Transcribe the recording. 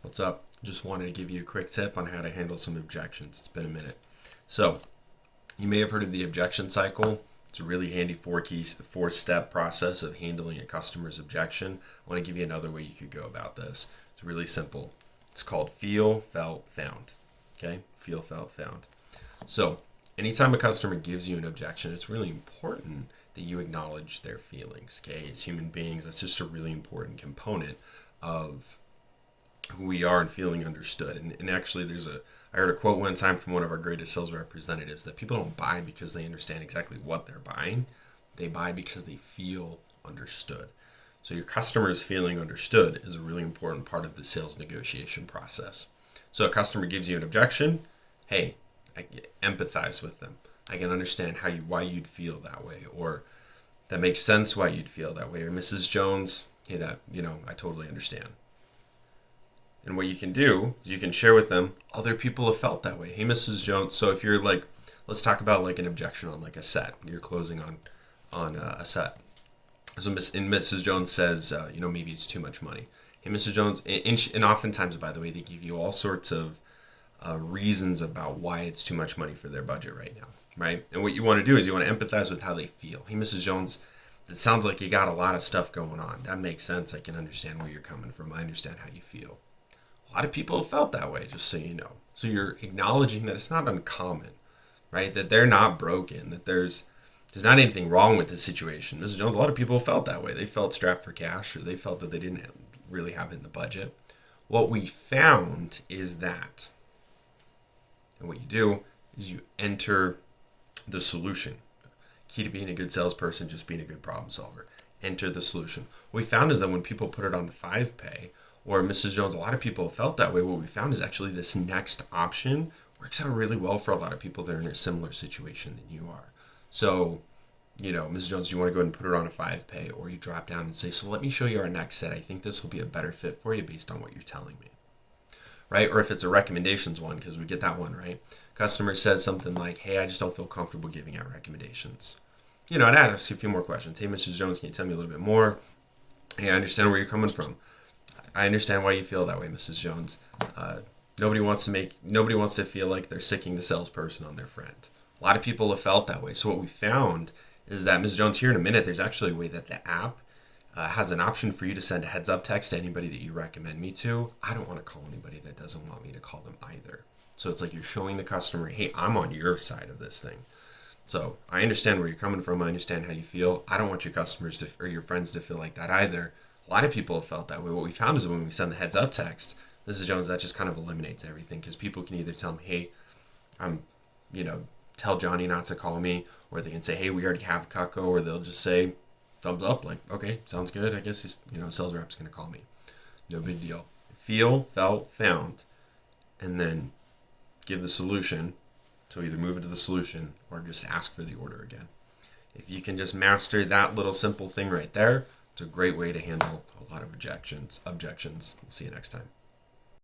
What's up? Just wanted to give you a quick tip on how to handle some objections. It's been a minute. So, you may have heard of the objection cycle. It's a really handy four-step process of handling a customer's objection. I want to give you another way you could go about this. It's really simple. It's called feel, felt, found. Okay? Feel, felt, found. So, anytime a customer gives you an objection, it's really important that you acknowledge their feelings. Okay? As human beings, that's just a really important component of who we are and feeling understood. And actually, I heard a quote one time from one of our greatest sales representatives that people don't buy because they understand exactly what they're buying. They buy because they feel understood. So your customers feeling understood is a really important part of the sales negotiation process. So a customer gives you an objection. Hey, I empathize with them. I can understand why you'd feel that way, or that makes sense why you'd feel that way. Or Mrs. Jones, hey, I totally understand. And what you can do is you can share with them other people have felt that way. Hey, Mrs. Jones. So if you're like, let's talk about like an objection on like a set. You're closing on a set. So Mrs. Jones says, maybe it's too much money. Hey, Mrs. Jones, and oftentimes, by the way, they give you all sorts of reasons about why it's too much money for their budget right now, right? And what you want to do is you want to empathize with how they feel. Hey, Mrs. Jones, it sounds like you got a lot of stuff going on. That makes sense. I can understand where you're coming from. I understand how you feel. A lot of people have felt that way, just so you know. So you're acknowledging that it's not uncommon, right? That they're not broken, that there's not anything wrong with this situation. Mrs. Jones, a lot of people felt that way. They felt strapped for cash, or they felt that they didn't really have it in the budget. What we found is that, and what you do is you enter the solution. Key to being a good salesperson, just being a good problem solver. Enter the solution. What we found is that when people put it on the 5-pay, or Mrs. Jones, a lot of people felt that way. What we found is actually this next option works out really well for a lot of people that are in a similar situation than you are. So, Mrs. Jones, you want to go ahead and put it on a 5-pay, or you drop down and say, so let me show you our next set. I think this will be a better fit for you based on what you're telling me, right? Or if it's a recommendations one, because we get that one, right? Customer says something like, hey, I just don't feel comfortable giving out recommendations. I'd ask you a few more questions. Hey, Mrs. Jones, can you tell me a little bit more? Hey, I understand where you're coming from. I understand why you feel that way, Mrs. Jones. Nobody wants to feel like they're sicking the salesperson on their friend. A lot of people have felt that way. So what we found is that, Mrs. Jones, here in a minute, there's actually a way that the app has an option for you to send a heads up text to anybody that you recommend me to. I don't want to call anybody that doesn't want me to call them either. So it's like you're showing the customer, hey, I'm on your side of this thing. So I understand where you're coming from. I understand how you feel. I don't want your customers or your friends to feel like that either. A lot of people have felt that way. What we found is that when we send the heads up text, Mrs. Jones, that just kind of eliminates everything, because people can either tell them, hey, tell Johnny not to call me, or they can say, hey, we already have Cutco, or they'll just say thumbs up, like, okay, sounds good. I guess his sales rep's going to call me. No big deal. Feel, felt, found, and then give the solution. So either move into the solution or just ask for the order again. If you can just master that little simple thing right there, it's a great way to handle a lot of objections. We'll see you next time.